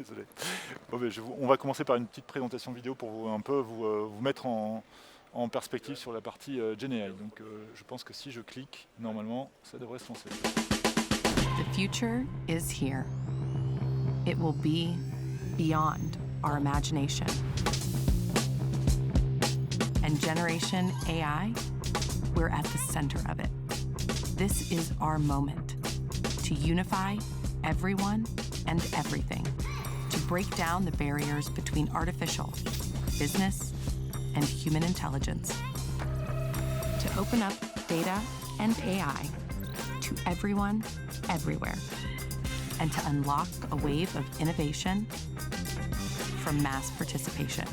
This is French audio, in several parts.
Désolé. Bon, ben, on va commencer par une petite présentation vidéo pour vous mettre en perspective sur la partie GenAI. Donc je pense que si je clique, normalement, ça devrait se lancer. The future is here. It will be beyond our imagination. And Generation AI, we're at the center of it. This is our moment to unify everyone and everything, to break down the barriers between artificial, business, and human intelligence, to open up data and AI to everyone, everywhere, and to unlock a wave of innovation from mass participation.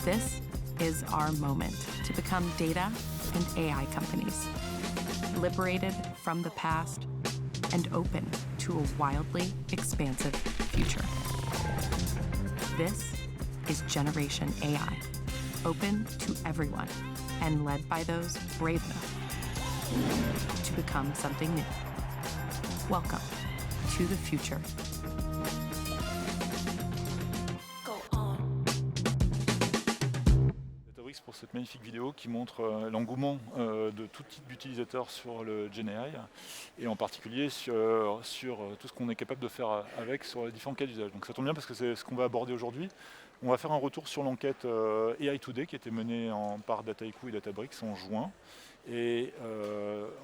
This is our moment to become data and AI companies, liberated from the past and open to a wildly expansive future. This is Generation AI, open to everyone and led by those brave enough to become something new. Welcome to the future. Databricks pour cette magnifique vidéo qui montre l'engouement de tout type d'utilisateurs sur le GenAI et en particulier sur tout ce qu'on est capable de faire avec sur les différents cas d'usage. Donc ça tombe bien parce que c'est ce qu'on va aborder aujourd'hui. On va faire un retour sur l'enquête AI Today qui a été menée par Dataiku et Databricks en juin. Et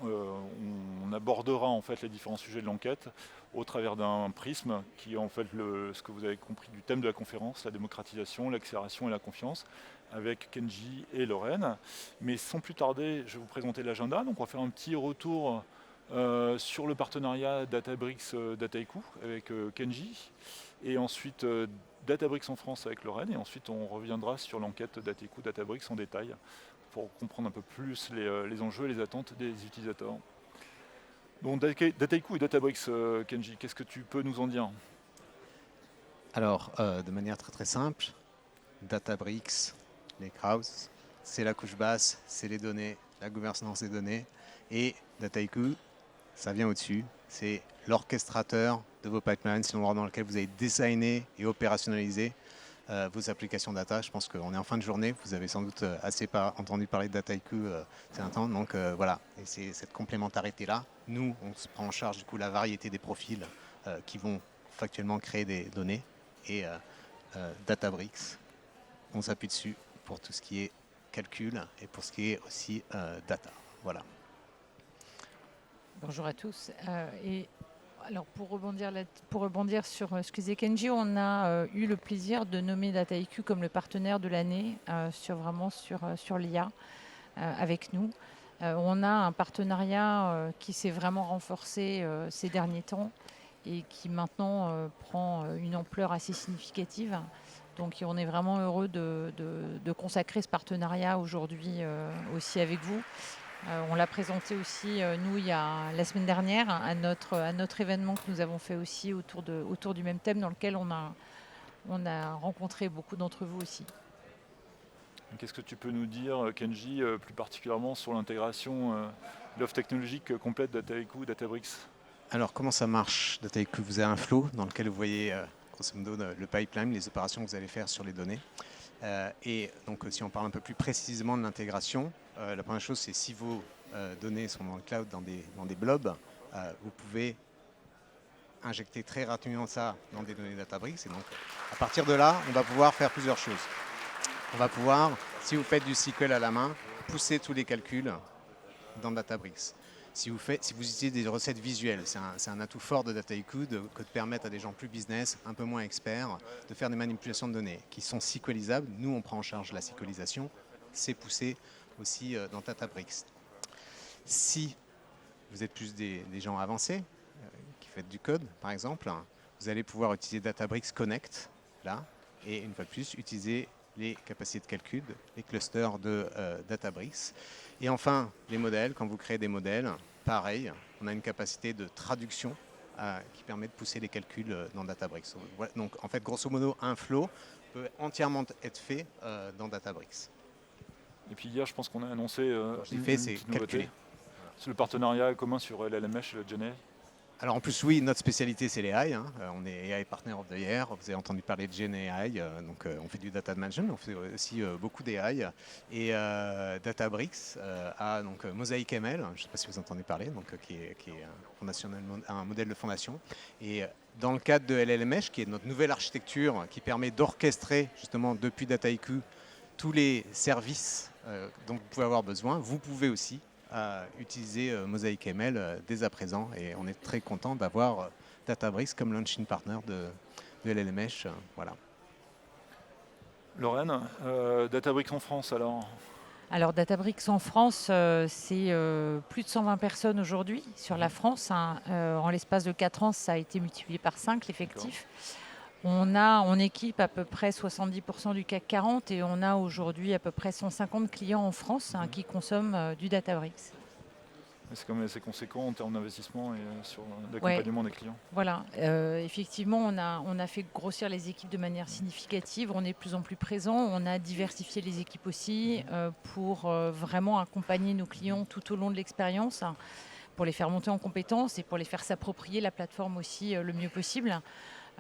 on abordera en fait les différents sujets de l'enquête au travers d'un prisme qui est en fait ce que vous avez compris du thème de la conférence, la démocratisation, l'accélération et la confiance, avec Kenji et Lorraine. Mais sans plus tarder, je vais vous présenter l'agenda. Donc on va faire un petit retour sur le partenariat Databricks-Dataiku avec Kenji, et ensuite Databricks en France avec Lorraine, et ensuite on reviendra sur l'enquête Dataiku-Databricks en détail pour comprendre un peu plus les enjeux et les attentes des utilisateurs. Donc Dataiku et Databricks, Kenji, qu'est-ce que tu peux nous en dire? Alors, de manière très très simple, Databricks, les Krauss, c'est la couche basse, c'est les données, la gouvernance des données, et Dataiku, ça vient au-dessus, c'est l'orchestrateur de vos pipelines, c'est l'endroit dans lequel vous avez designé et opérationnalisé vos applications data. Je pense qu'on est en fin de journée, vous avez sans doute assez entendu parler de Dataiku c'est un temps, donc voilà, et c'est cette complémentarité-là. Nous, on se prend en charge du coup la variété des profils qui vont factuellement créer des données, et Databricks, on s'appuie dessus pour tout ce qui est calcul et pour ce qui est aussi data. Voilà. Bonjour à tous. Alors pour rebondir sur ce que disait Kenji, on a eu le plaisir de nommer Dataiku comme le partenaire de l'année sur l'IA avec nous. On a un partenariat qui s'est vraiment renforcé ces derniers temps et qui maintenant prend une ampleur assez significative. Donc on est vraiment heureux de consacrer ce partenariat aujourd'hui aussi avec vous. On l'a présenté aussi, nous, la semaine dernière, à notre événement que nous avons fait aussi autour du même thème, dans lequel on a rencontré beaucoup d'entre vous aussi. Qu'est-ce que tu peux nous dire, Kenji, plus particulièrement sur l'intégration de l'offre technologique complète Dataiku, Databricks? Alors, comment ça marche, Dataiku? Vous avez un flow dans lequel vous voyez, grosso modo, le pipeline, les opérations que vous allez faire sur les données. Et donc, si on parle un peu plus précisément de l'intégration, la première chose, c'est si vos données sont dans le cloud, dans des blobs, vous pouvez injecter très rapidement ça dans des données Databricks. Et donc, à partir de là, on va pouvoir faire plusieurs choses. On va pouvoir, si vous faites du SQL à la main, pousser tous les calculs dans Databricks. Si vous utilisez des recettes visuelles, c'est un atout fort de Dataiku que de permettre à des gens plus business, un peu moins experts, de faire des manipulations de données qui sont SQLisables. Nous, on prend en charge la SQLisation. C'est poussé aussi dans Databricks. Si vous êtes plus des gens avancés, qui faites du code, par exemple, vous allez pouvoir utiliser Databricks Connect, là, et une fois de plus, utiliser les capacités de calcul, les clusters de Databricks. Et enfin, les modèles, quand vous créez des modèles, pareil, on a une capacité de traduction qui permet de pousser les calculs dans Databricks. Voilà, donc, en fait, grosso modo, un flow peut entièrement être fait dans Databricks. Et puis hier, je pense qu'on a annoncé c'est calculé. C'est le partenariat commun sur LLMH et le GenAI. Alors en plus, oui, notre spécialité, c'est les AI. Hein. On est AI Partner of the Year. Vous avez entendu parler de Gen AI. Donc on fait du data management, on fait aussi beaucoup d'AI. Et Databricks a donc Mosaic ML, je ne sais pas si vous entendez parler, donc, qui est un modèle de fondation. Et dans le cadre de LLMesh, qui est notre nouvelle architecture qui permet d'orchestrer justement depuis DataIQ tous les services dont vous pouvez avoir besoin, vous pouvez aussi utiliser Mosaic ML dès à présent, et on est très content d'avoir Databricks comme launching partner de LLMesh. Voilà. Lorraine, Databricks en France alors? Alors Databricks en France, c'est plus de 120 personnes aujourd'hui sur la France. Hein. En l'espace de 4 ans, ça a été multiplié par 5 l'effectif. On a en équipe à peu près 70% du CAC 40 et on a aujourd'hui à peu près 150 clients en France qui consomment du Databricks. C'est quand même assez conséquent en termes d'investissement et sur l'accompagnement des clients. Voilà, effectivement, on a fait grossir les équipes de manière significative. On est de plus en plus présent. On a diversifié les équipes aussi pour vraiment accompagner nos clients tout au long de l'expérience, pour les faire monter en compétences et pour les faire s'approprier la plateforme aussi le mieux possible.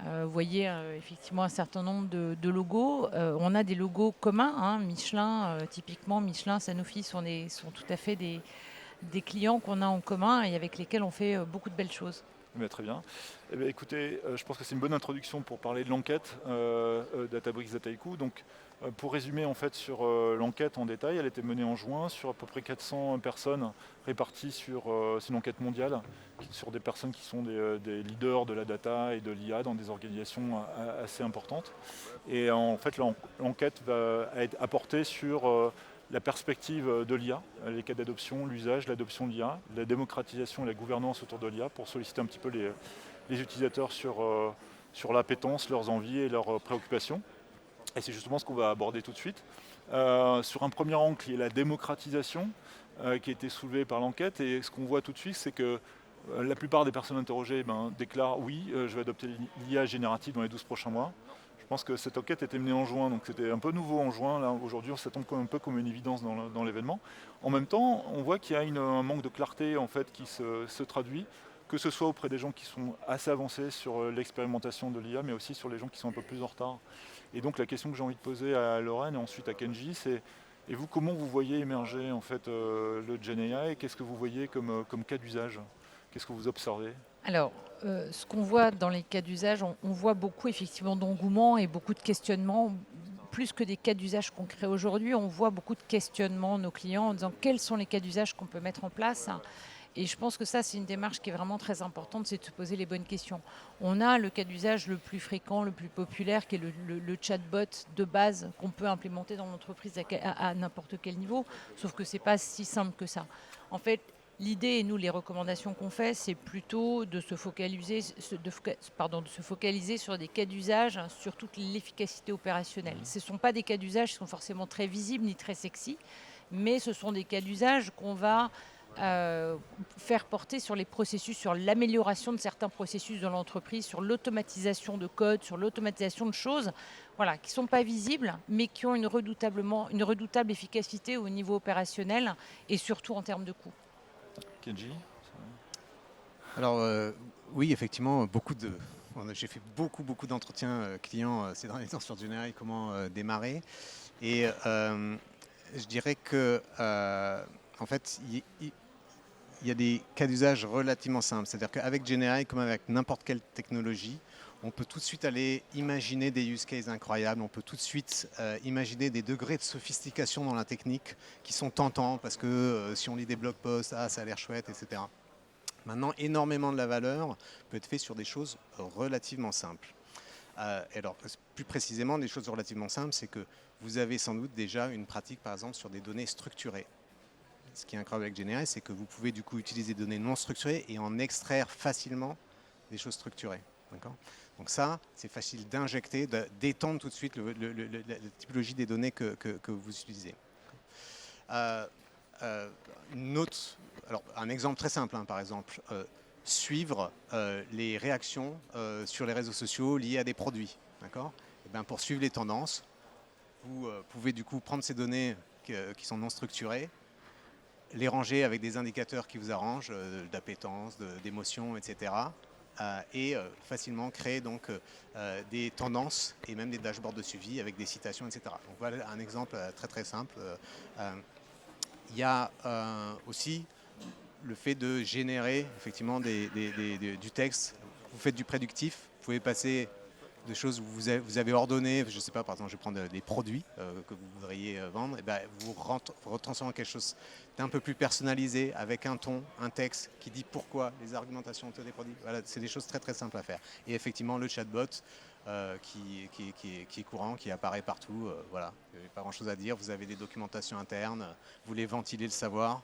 Vous voyez effectivement un certain nombre de logos. On a des logos communs. Hein. Michelin, typiquement, Michelin, Sanofi sont tout à fait des clients qu'on a en commun et avec lesquels on fait beaucoup de belles choses. Mais très bien. Eh bien, écoutez, je pense que c'est une bonne introduction pour parler de l'enquête Databricks DataIQ. Donc, pour résumer en fait sur l'enquête en détail, elle a été menée en juin sur à peu près 400 personnes réparties sur c'est une enquête mondiale sur des personnes qui sont des leaders de la data et de l'IA dans des organisations assez importantes. Et en fait, l'enquête va être apportée sur la perspective de l'IA, les cas d'adoption, l'usage, l'adoption de l'IA, la démocratisation et la gouvernance autour de l'IA pour solliciter un petit peu les utilisateurs sur l'appétence, leurs envies et leurs préoccupations. Et c'est justement ce qu'on va aborder tout de suite. Sur un premier angle, il y a la démocratisation qui a été soulevée par l'enquête. Et ce qu'on voit tout de suite, c'est que la plupart des personnes interrogées déclarent « oui, je vais adopter l'IA générative dans les 12 prochains mois ». Je pense que cette enquête était menée en juin, donc c'était un peu nouveau en juin. Là, aujourd'hui, ça tombe un peu comme une évidence dans l'événement. En même temps, on voit qu'il y a un manque de clarté en fait, qui se traduit, que ce soit auprès des gens qui sont assez avancés sur l'expérimentation de l'IA, mais aussi sur les gens qui sont un peu plus en retard. Et donc la question que j'ai envie de poser à Lorraine et ensuite à Kenji, c'est et vous, comment vous voyez émerger en fait, le Gen AI? Qu'est-ce que vous voyez comme cas d'usage? Qu'est-ce que vous observez? Alors, ce qu'on voit dans les cas d'usage, on voit beaucoup effectivement d'engouement et beaucoup de questionnements. Plus que des cas d'usage concrets aujourd'hui, on voit beaucoup de questionnements de nos clients en disant quels sont les cas d'usage qu'on peut mettre en place. Et je pense que ça, c'est une démarche qui est vraiment très importante, c'est de se poser les bonnes questions. On a le cas d'usage le plus fréquent, le plus populaire, qui est le chatbot de base qu'on peut implémenter dans l'entreprise à n'importe quel niveau, sauf que ce n'est pas si simple que ça. En fait, l'idée, et nous, les recommandations qu'on fait, c'est plutôt de se focaliser sur des cas d'usage, sur toute l'efficacité opérationnelle. Ce ne sont pas des cas d'usage qui sont forcément très visibles ni très sexy, mais ce sont des cas d'usage qu'on va faire porter sur les processus, sur l'amélioration de certains processus dans l'entreprise, sur l'automatisation de code, sur l'automatisation de choses voilà, qui ne sont pas visibles, mais qui ont une redoutable efficacité au niveau opérationnel et surtout en termes de coûts. Kenji? Alors oui, effectivement, j'ai fait beaucoup d'entretiens clients ces derniers temps sur Gen AI, comment démarrer. Et je dirais que en fait, il y a des cas d'usage relativement simples. C'est-à-dire qu'avec Gen AI, comme avec n'importe quelle technologie, on peut tout de suite aller imaginer des use cases incroyables, on peut tout de suite imaginer des degrés de sophistication dans la technique qui sont tentants parce que si on lit des blog posts, ça a l'air chouette, etc. Maintenant, énormément de la valeur peut être faite sur des choses relativement simples. Alors, plus précisément, des choses relativement simples, c'est que vous avez sans doute déjà une pratique, par exemple, sur des données structurées. Ce qui est incroyable avec Gen AI, c'est que vous pouvez du coup utiliser des données non structurées et en extraire facilement des choses structurées. Donc ça, c'est facile d'injecter, d'étendre tout de suite la typologie des données que vous utilisez. Un exemple très simple, par exemple, suivre les réactions sur les réseaux sociaux liées à des produits. Pour suivre les tendances, vous pouvez du coup prendre ces données qui sont non structurées, les ranger avec des indicateurs qui vous arrangent, d'appétence, d'émotion, etc. Et facilement créer donc des tendances et même des dashboards de suivi avec des citations, etc. Donc voilà un exemple très très simple. Il y a aussi le fait de générer effectivement du texte. Vous faites du prédictif, vous pouvez passer de choses où vous avez ordonné, je ne sais pas, par exemple, je vais prendre des produits que vous voudriez vendre, et ben, vous retransformez en quelque chose d'un peu plus personnalisé, avec un ton, un texte qui dit pourquoi, les argumentations autour des produits. Voilà, c'est des choses très très simples à faire. Et effectivement, le chatbot qui est courant, qui apparaît partout, voilà, il n'y a pas grand chose à dire. Vous avez des documentations internes, vous voulez ventiler le savoir.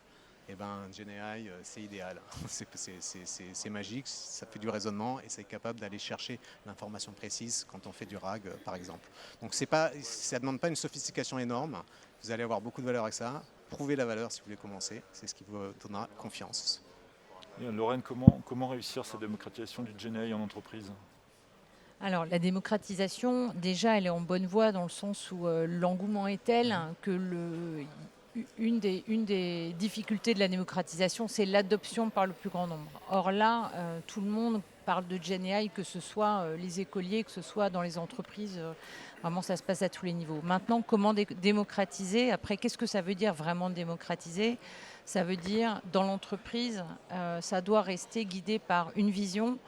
Eh ben, GenAI, c'est idéal. C'est magique, ça fait du raisonnement et c'est capable d'aller chercher l'information précise quand on fait du RAG, par exemple. Donc ça ne demande pas une sophistication énorme. Vous allez avoir beaucoup de valeur avec ça. Prouvez la valeur si vous voulez commencer. C'est ce qui vous donnera confiance. Et Lorraine, comment réussir cette démocratisation du GenAI en entreprise ? Alors, la démocratisation, déjà, elle est en bonne voie dans le sens où l'engouement est tel que une des difficultés de la démocratisation, c'est l'adoption par le plus grand nombre. Or là, tout le monde parle de GenAI, que ce soit les écoliers, que ce soit dans les entreprises. Vraiment, ça se passe à tous les niveaux. Maintenant, comment démocratiser ? Après, qu'est-ce que ça veut dire vraiment démocratiser ? Ça veut dire, dans l'entreprise, ça doit rester guidé par une vision,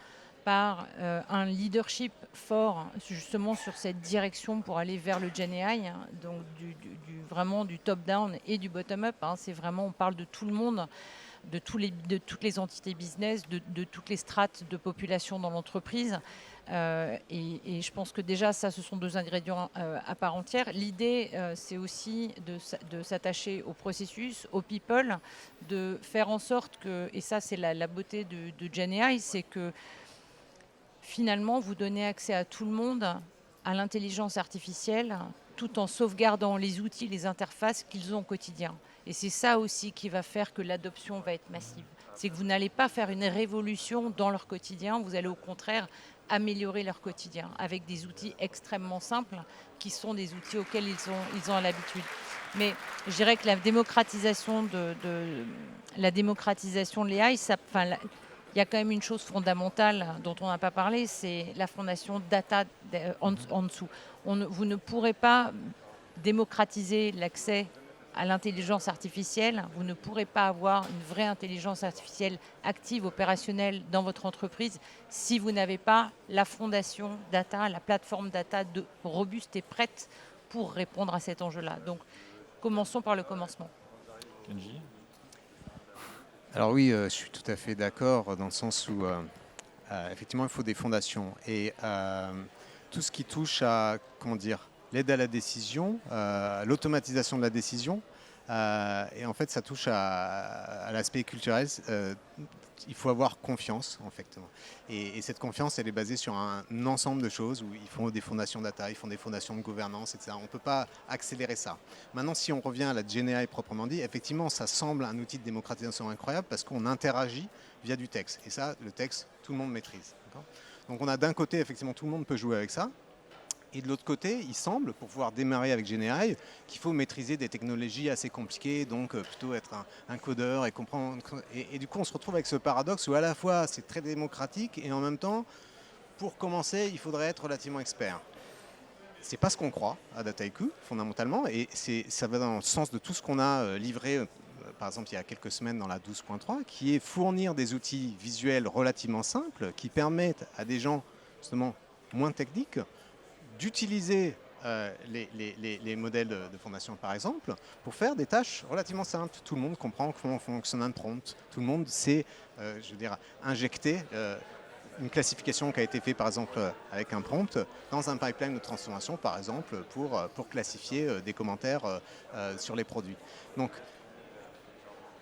par un leadership fort justement sur cette direction pour aller vers le GenAI, hein, donc vraiment du top-down et du bottom-up. Hein, c'est vraiment, on parle de tout le monde, de toutes les entités business, de toutes les strates de population dans l'entreprise. Et je pense que déjà, ça, ce sont deux ingrédients à part entière. L'idée, c'est aussi de s'attacher au processus, aux people, de faire en sorte que, et ça, c'est la beauté de GenAI, c'est que finalement, vous donnez accès à tout le monde à l'intelligence artificielle tout en sauvegardant les outils, les interfaces qu'ils ont au quotidien. Et c'est ça aussi qui va faire que l'adoption va être massive. C'est que vous n'allez pas faire une révolution dans leur quotidien, vous allez au contraire améliorer leur quotidien avec des outils extrêmement simples qui sont des outils auxquels ils ont l'habitude. Mais je dirais que la démocratisation de l'AI, il y a quand même une chose fondamentale dont on n'a pas parlé, c'est la fondation data en dessous. Vous ne pourrez pas démocratiser l'accès à l'intelligence artificielle, vous ne pourrez pas avoir une vraie intelligence artificielle active, opérationnelle dans votre entreprise si vous n'avez pas la fondation data, la plateforme data robuste et prête pour répondre à cet enjeu-là. Donc, commençons par le commencement. Kenji ? Alors oui, je suis tout à fait d'accord dans le sens où effectivement il faut des fondations et tout ce qui touche à l'aide à la décision, l'automatisation de la décision et en fait ça touche à l'aspect culturel. Il faut avoir confiance en fait. Et cette confiance, elle est basée sur un ensemble de choses où ils font des fondations data, ils font des fondations de gouvernance, etc. On ne peut pas accélérer ça. Maintenant, si on revient à la GenAI proprement dit, effectivement, ça semble un outil de démocratisation incroyable parce qu'on interagit via du texte. Et ça, le texte, tout le monde maîtrise. Donc on a d'un côté, effectivement, tout le monde peut jouer avec ça. Et de l'autre côté, il semble, pour pouvoir démarrer avec GenAI, qu'il faut maîtriser des technologies assez compliquées, donc plutôt être un codeur et comprendre. Et du coup, on se retrouve avec ce paradoxe où à la fois c'est très démocratique et en même temps, pour commencer, il faudrait être relativement expert. C'est pas ce qu'on croit à Dataiku, fondamentalement, et ça va dans le sens de tout ce qu'on a livré, par exemple, il y a quelques semaines dans la 12.3, qui est fournir des outils visuels relativement simples qui permettent à des gens, justement, moins techniques, d'utiliser les modèles de fondation, par exemple, pour faire des tâches relativement simples. Tout le monde comprend comment fonctionne un prompt. Tout le monde sait, injecter une classification qui a été faite, par exemple, avec un prompt dans un pipeline de transformation, par exemple, pour classifier des commentaires sur les produits. Donc,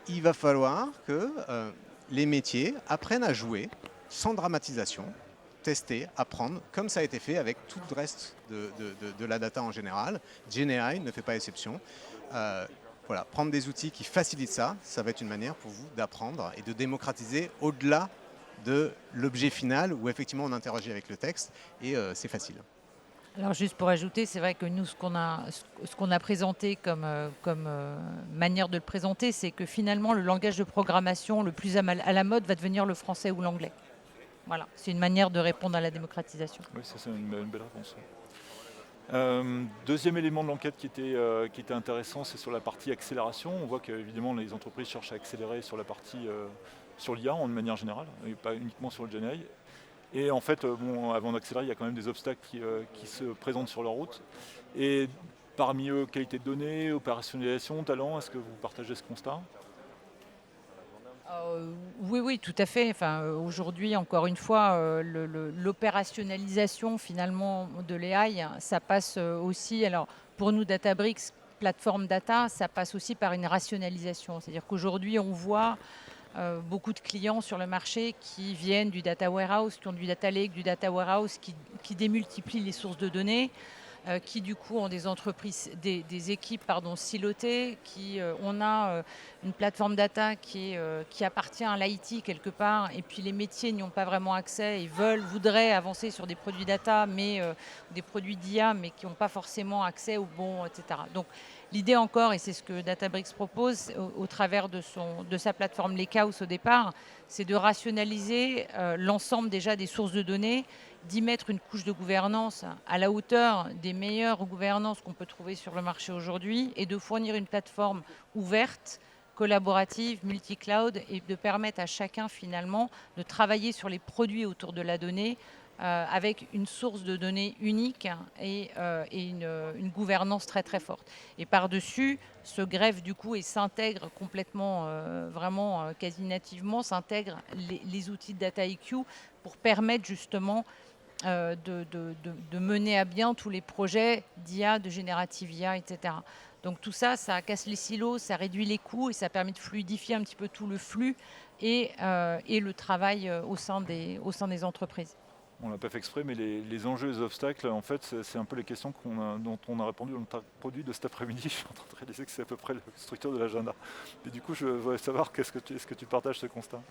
il va falloir que les métiers apprennent à jouer sans dramatisation, tester, apprendre, comme ça a été fait avec tout le reste de la data en général. GenAI ne fait pas exception. Voilà, prendre des outils qui facilitent ça, ça va être une manière pour vous d'apprendre et de démocratiser au-delà de l'objet final où effectivement on interagit avec le texte et c'est facile. Alors juste pour ajouter, c'est vrai que nous, ce qu'on a présenté comme manière de le présenter, c'est que finalement, le langage de programmation le plus à la mode va devenir le français ou l'anglais. Voilà, c'est une manière de répondre à la démocratisation. Oui, ça c'est une belle réponse. Deuxième élément de l'enquête qui était intéressant, c'est sur la partie accélération. On voit qu'évidemment les entreprises cherchent à accélérer sur la partie sur l'IA de manière générale, et pas uniquement sur le GenAI. Et en fait, avant d'accélérer, il y a quand même des obstacles qui se présentent sur leur route. Et parmi eux, qualité de données, opérationnalisation, talent, est-ce que vous partagez ce constat? Oui, oui, tout à fait. Enfin, aujourd'hui, encore une fois, l'opérationnalisation finalement de l'AI, ça passe aussi, alors pour nous, Databricks, plateforme data, ça passe aussi par une rationalisation. C'est-à-dire qu'aujourd'hui, on voit beaucoup de clients sur le marché qui viennent du data warehouse, qui ont du data lake, du data warehouse, qui démultiplient les sources de données, qui du coup ont des entreprises, des équipes silotées, on a une plateforme data qui appartient à l'IT quelque part, et puis les métiers n'y ont pas vraiment accès, ils voudraient avancer sur des produits data, mais des produits d'IA, mais qui n'ont pas forcément accès au bon, etc. Donc l'idée encore, et c'est ce que Databricks propose au travers de sa plateforme Lakehouse au départ, c'est de rationaliser l'ensemble déjà des sources de données, d'y mettre une couche de gouvernance à la hauteur des meilleures gouvernances qu'on peut trouver sur le marché aujourd'hui et de fournir une plateforme ouverte, collaborative, multi-cloud et de permettre à chacun finalement de travailler sur les produits autour de la donnée avec une source de données unique et une gouvernance très très forte. Et par-dessus, se greffe du coup et s'intègre complètement, vraiment quasi nativement, s'intègrent les outils de DataIQ pour permettre justement de mener à bien tous les projets d'IA, de générative IA, etc. Donc tout ça, ça casse les silos, ça réduit les coûts et ça permet de fluidifier un petit peu tout le flux et le travail au sein des entreprises. On l'a pas fait exprès, mais les enjeux et les obstacles, en fait, c'est un peu les questions dont on a répondu dans le produit de cet après-midi. Je suis en train de réaliser que c'est à peu près la structure de l'agenda. Et du coup, je voudrais savoir, est-ce que tu partages ce constat?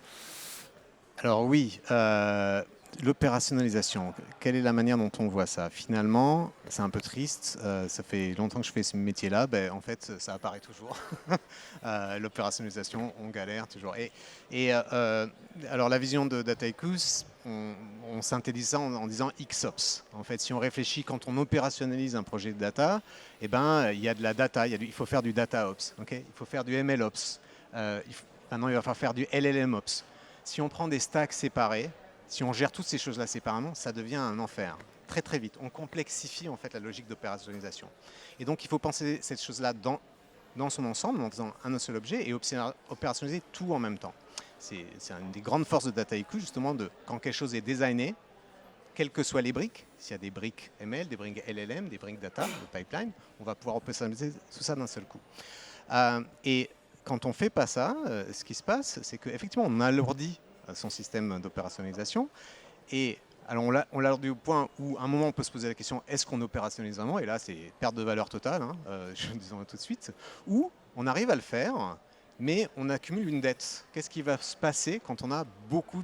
Alors oui, l'opérationnalisation, quelle est la manière dont on voit ça? Finalement, c'est un peu triste, ça fait longtemps que je fais ce métier-là, en fait ça apparaît toujours. L'opérationnalisation, on galère toujours. Alors la vision de DataIQ, on synthétise ça en disant XOps. En fait, si on réfléchit quand on opérationnalise un projet de data, il y a de la data, il faut faire du DataOps, okay, il faut faire du MLOps, maintenant il va falloir faire du LLMOps. Si on prend des stacks séparés, si on gère toutes ces choses-là séparément, ça devient un enfer. Très très vite. On complexifie en fait la logique d'opérationnalisation. Et donc il faut penser cette chose-là dans son ensemble, en faisant un seul objet et opérationnaliser tout en même temps. C'est une des grandes forces de DataIQ, justement, quand quelque chose est designé, quelles que soient les briques, s'il y a des briques ML, des briques LLM, des briques data, le pipeline, on va pouvoir opérationnaliser tout ça d'un seul coup. Et quand on ne fait pas ça, ce qui se passe, c'est qu'effectivement, on alourdit son système d'opérationnalisation. Et alors, on l'alourdit au point où, à un moment, on peut se poser la question, est-ce qu'on opérationnalise vraiment? Et là, c'est perte de valeur totale, je le dis tout de suite. Ou on arrive à le faire, mais on accumule une dette. Qu'est-ce qui va se passer quand on a beaucoup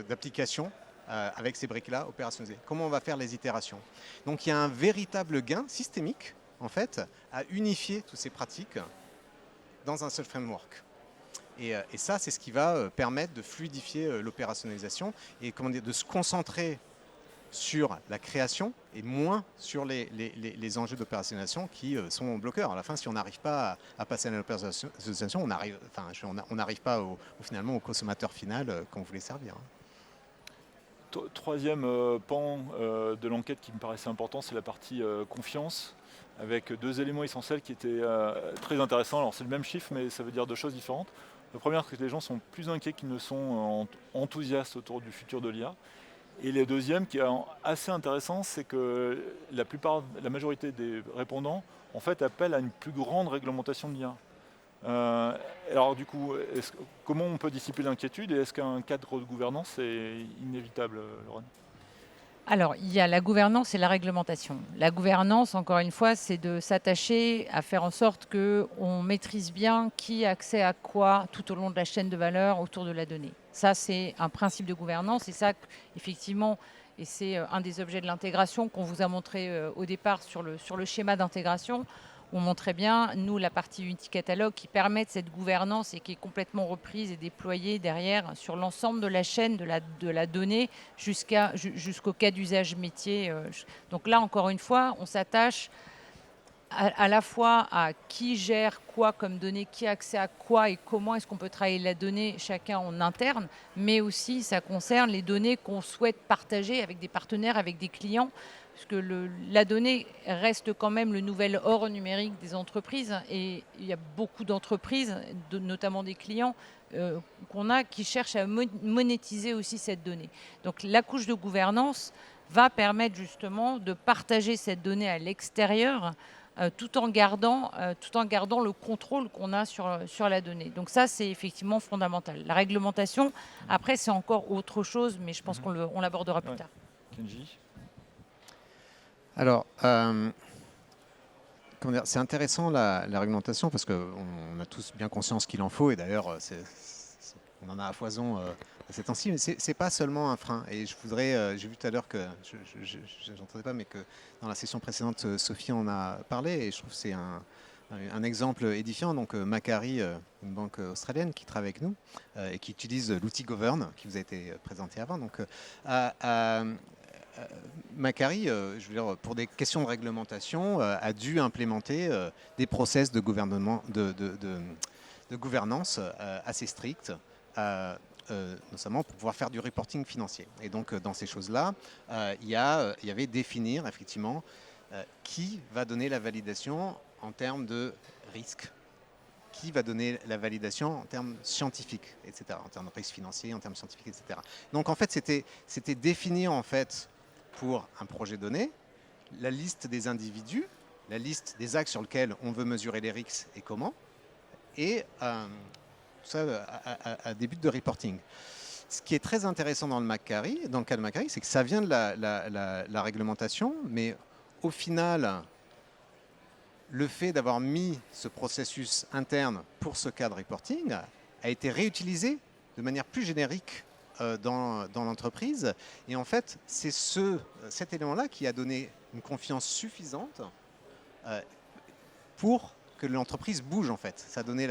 d'applications avec ces briques-là opérationnalisées? Comment on va faire les itérations? Donc, il y a un véritable gain systémique, en fait, à unifier toutes ces pratiques dans un seul framework. Et ça, c'est ce qui va permettre de fluidifier l'opérationnalisation et de se concentrer sur la création et moins sur les enjeux d'opérationnalisation qui sont bloqueurs. À la fin, si on n'arrive pas à passer à l'opérationnalisation, on n'arrive pas finalement au consommateur final qu'on voulait servir. Troisième pan de l'enquête qui me paraissait important, c'est la partie confiance, avec deux éléments essentiels qui étaient très intéressants. Alors c'est le même chiffre, mais ça veut dire deux choses différentes. La première, c'est que les gens sont plus inquiets qu'ils ne sont enthousiastes autour du futur de l'IA. Et le deuxième, qui est assez intéressant, c'est que la majorité des répondants, en fait, appellent à une plus grande réglementation de l'IA. Alors du coup, comment on peut dissiper l'inquiétude et est-ce qu'un cadre de gouvernance est inévitable, Laurent? Alors, il y a la gouvernance et la réglementation. La gouvernance, encore une fois, c'est de s'attacher à faire en sorte qu'on maîtrise bien qui a accès à quoi tout au long de la chaîne de valeur autour de la donnée. Ça, c'est un principe de gouvernance et ça, effectivement, et c'est un des objets de l'intégration qu'on vous a montré au départ sur le schéma d'intégration. On montrait bien, nous, la partie Unity Catalog qui permet de cette gouvernance et qui est complètement reprise et déployée derrière sur l'ensemble de la chaîne de la donnée jusqu'au cas d'usage métier. Donc là, encore une fois, on s'attache à la fois à qui gère quoi comme données, qui a accès à quoi et comment est-ce qu'on peut travailler la donnée chacun en interne, mais aussi ça concerne les données qu'on souhaite partager avec des partenaires, avec des clients, parce que la donnée reste quand même le nouvel or numérique des entreprises et il y a beaucoup d'entreprises, notamment des clients qu'on a qui cherchent à monétiser aussi cette donnée. Donc la couche de gouvernance va permettre justement de partager cette donnée à l'extérieur tout en gardant le contrôle qu'on a sur la donnée. Donc ça, c'est effectivement fondamental. La réglementation, après, c'est encore autre chose, mais je pense qu'on l'abordera plus tard. Kenji ? Alors, c'est intéressant la réglementation parce qu'on a tous bien conscience qu'il en faut et d'ailleurs, on en a à foison à ces temps-ci, mais c'est pas seulement un frein. Et je voudrais, j'ai vu tout à l'heure que, je n'entendais pas, mais que dans la session précédente, Sophie en a parlé et je trouve que c'est un exemple édifiant. Donc Macquarie, une banque australienne qui travaille avec nous et qui utilise l'outil Govern qui vous a été présenté avant. Donc Macquarie, je veux dire, pour des questions de réglementation, a dû implémenter des process de gouvernance assez stricts, notamment pour pouvoir faire du reporting financier. Et donc, dans ces choses-là, il y avait définir effectivement qui va donner la validation en termes de risque, qui va donner la validation en termes scientifiques, etc., en termes de risque financier, en termes scientifiques, etc. Donc, en fait, c'était définir, en fait, pour un projet donné, la liste des individus, la liste des axes sur lesquels on veut mesurer les risques et comment, et tout ça à des buts de reporting. Ce qui est très intéressant dans le cas de Macquarie, c'est que ça vient de la réglementation, mais au final, le fait d'avoir mis ce processus interne pour ce cas de reporting a été réutilisé de manière plus générique dans l'entreprise. Et en fait, c'est cet élément-là qui a donné une confiance suffisante pour que l'entreprise bouge, en fait. Ça a donné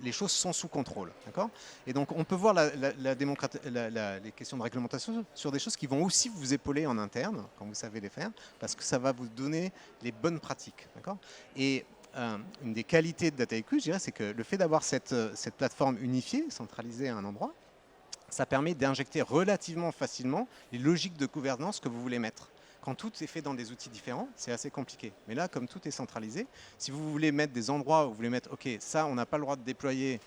les choses sont sous contrôle. D'accord ? Et donc, on peut voir les questions de réglementation sur des choses qui vont aussi vous épauler en interne, quand vous savez les faire, parce que ça va vous donner les bonnes pratiques. D'accord ? Et une des qualités de DataIQ, je dirais, c'est que le fait d'avoir cette plateforme unifiée, centralisée à un endroit, ça permet d'injecter relativement facilement les logiques de gouvernance que vous voulez mettre. Quand tout est fait dans des outils différents, c'est assez compliqué. Mais là, comme tout est centralisé, si vous voulez mettre des endroits où vous voulez mettre « OK, ça, on n'a pas le droit de déployer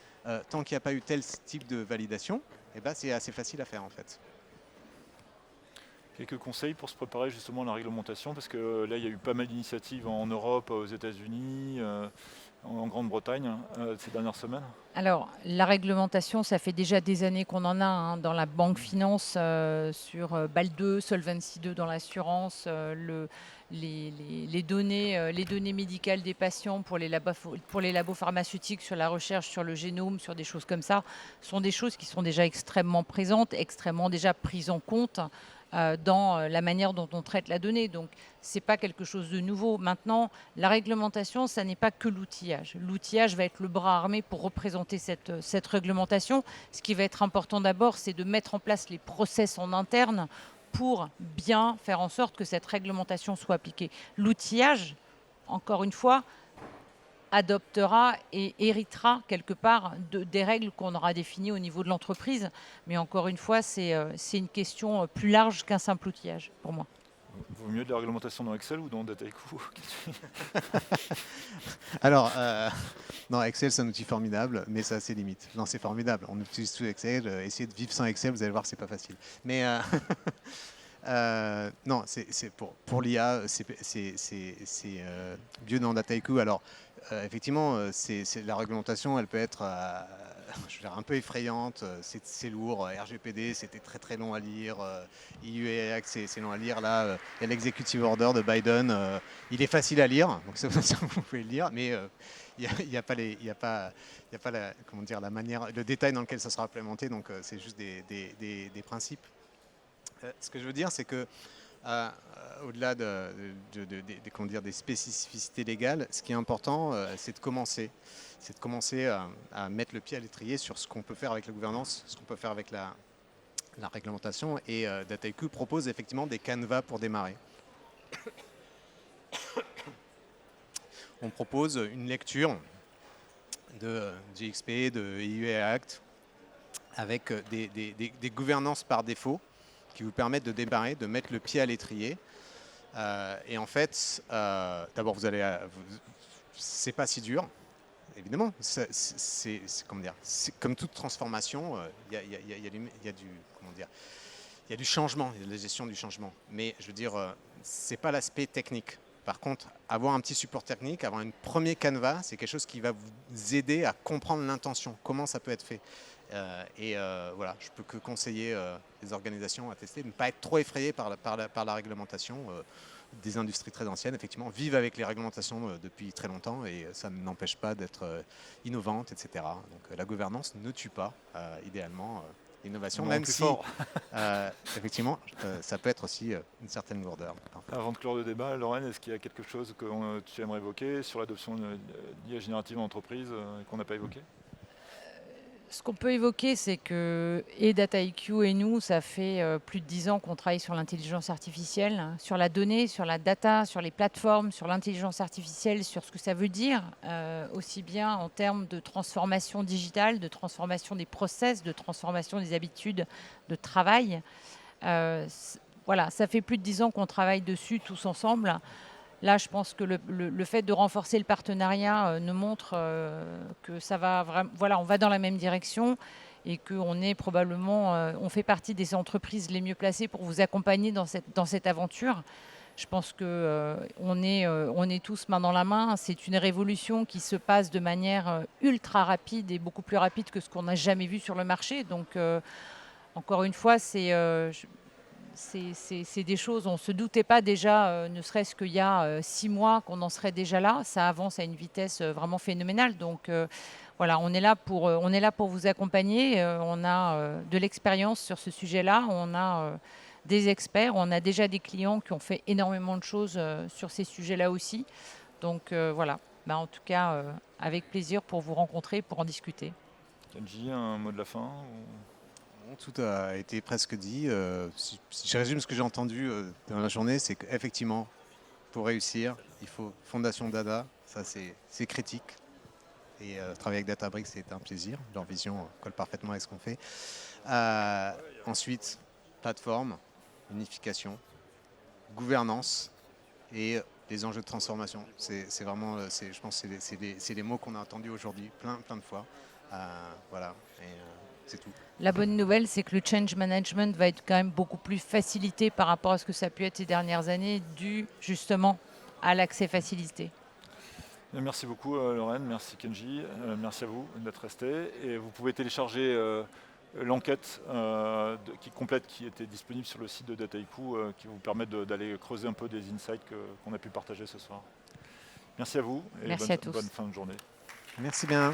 tant qu'il n'y a pas eu tel type de validation », eh ben, c'est assez facile à faire en fait. Quelques conseils pour se préparer justement à la réglementation, parce que là, il y a eu pas mal d'initiatives en Europe, aux États-Unis, en Grande-Bretagne ces dernières semaines. Alors, la réglementation, ça fait déjà des années qu'on en a dans la banque finance, sur BAL 2, Solvency 2 dans l'assurance, les données médicales des patients pour les labos pharmaceutiques sur la recherche sur le génome, sur des choses comme ça, sont des choses qui sont déjà extrêmement présentes, extrêmement déjà prises en compte dans la manière dont on traite la donnée. Donc, ce n'est pas quelque chose de nouveau. Maintenant, la réglementation, ça n'est pas que l'outillage. L'outillage va être le bras armé pour représenter cette réglementation. Ce qui va être important d'abord, c'est de mettre en place les process en interne pour bien faire en sorte que cette réglementation soit appliquée. L'outillage, encore une fois, adoptera et héritera quelque part des règles qu'on aura définies au niveau de l'entreprise. Mais encore une fois, c'est une question plus large qu'un simple outillage pour moi. Vaut mieux de la réglementation dans Excel ou dans DataIQ? Alors, non, Excel, c'est un outil formidable, mais ça a ses limites. Non, c'est formidable. On utilise tout Excel. Essayez de vivre sans Excel, vous allez voir, c'est pas facile. Mais non, c'est pour l'IA, c'est mieux dans DataIQ. Alors, effectivement, la réglementation, elle peut être je veux dire, un peu effrayante, c'est lourd. RGPD, c'était très très long à lire. EU/EAC, c'est long à lire. Là, il y a l'executive order de Biden. Il est facile à lire, donc c'est ça vous pouvez le lire, mais il n'y a pas comment dire, la manière, le détail dans lequel ça sera implémenté. Donc c'est juste des principes. Ce que je veux dire, c'est que au-delà des spécificités légales, ce qui est important, c'est de commencer à mettre le pied à l'étrier sur ce qu'on peut faire avec la gouvernance, ce qu'on peut faire avec la réglementation. Et Dataiku propose effectivement des canevas pour démarrer. On propose une lecture de GXP, de EU Act, avec des gouvernances par défaut qui vous permettent de démarrer, de mettre le pied à l'étrier. Et en fait, d'abord, c'est pas si dur, évidemment. C'est comme toute transformation, il y a du changement, il y a de la gestion du changement. Mais je veux dire, c'est pas l'aspect technique. Par contre, avoir un petit support technique, avoir un premier canevas, c'est quelque chose qui va vous aider à comprendre l'intention, comment ça peut être fait. Voilà, je peux que conseiller les organisations à tester, de ne pas être trop effrayé par la réglementation. Des industries très anciennes, effectivement, vivent avec les réglementations depuis très longtemps et ça n'empêche pas d'être innovantes, etc. Donc la gouvernance ne tue pas, idéalement, l'innovation, même si, effectivement, ça peut être aussi une certaine lourdeur. Avant de clore le débat, Lorraine, est-ce qu'il y a quelque chose que tu aimerais évoquer sur l'adoption d'IA générative en entreprise qu'on n'a pas évoqué ? Ce qu'on peut évoquer, c'est que Dataiku et nous, ça fait plus de 10 ans qu'on travaille sur l'intelligence artificielle, hein, sur la donnée, sur la data, sur les plateformes, sur l'intelligence artificielle, sur ce que ça veut dire, aussi bien en termes de transformation digitale, de transformation des process, de transformation des habitudes de travail. Voilà, ça fait plus de 10 ans qu'on travaille dessus tous ensemble. Là, je pense que le fait de renforcer le partenariat nous montre que ça va vraiment, voilà, on va dans la même direction et qu'on est probablement, on fait partie des entreprises les mieux placées pour vous accompagner dans cette aventure. Je pense que on est tous main dans la main. C'est une révolution qui se passe de manière ultra rapide et beaucoup plus rapide que ce qu'on n'a jamais vu sur le marché. Donc, encore une fois, c'est des choses, on ne se doutait pas déjà, ne serait-ce qu'il y a 6 mois, qu'on en serait déjà là. Ça avance à une vitesse vraiment phénoménale. Donc voilà, on est là pour vous accompagner. On a de l'expérience sur ce sujet-là. On a des experts. On a déjà des clients qui ont fait énormément de choses sur ces sujets-là aussi. Donc voilà, en tout cas, avec plaisir pour vous rencontrer, pour en discuter. Kenji, un mot de la fin ou... Tout a été presque dit. Si je résume ce que j'ai entendu dans la journée, c'est qu'effectivement, pour réussir, il faut Fondation Dada, ça c'est critique. Et travailler avec Databricks, c'est un plaisir. Leur vision colle parfaitement avec ce qu'on fait. Ensuite, plateforme, unification, gouvernance et les enjeux de transformation. C'est vraiment, je pense que c'est les mots qu'on a entendus aujourd'hui plein de fois. Voilà, et c'est tout. La bonne nouvelle, c'est que le change management va être quand même beaucoup plus facilité par rapport à ce que ça a pu être ces dernières années, dû justement à l'accès facilité. Merci beaucoup Lorraine, merci Kenji, merci à vous d'être restés. Et vous pouvez télécharger l'enquête qui était disponible sur le site de Dataiku, qui vous permet d'aller creuser un peu des insights qu'on a pu partager ce soir. Merci à vous et merci à tous. Bonne fin de journée. Merci bien.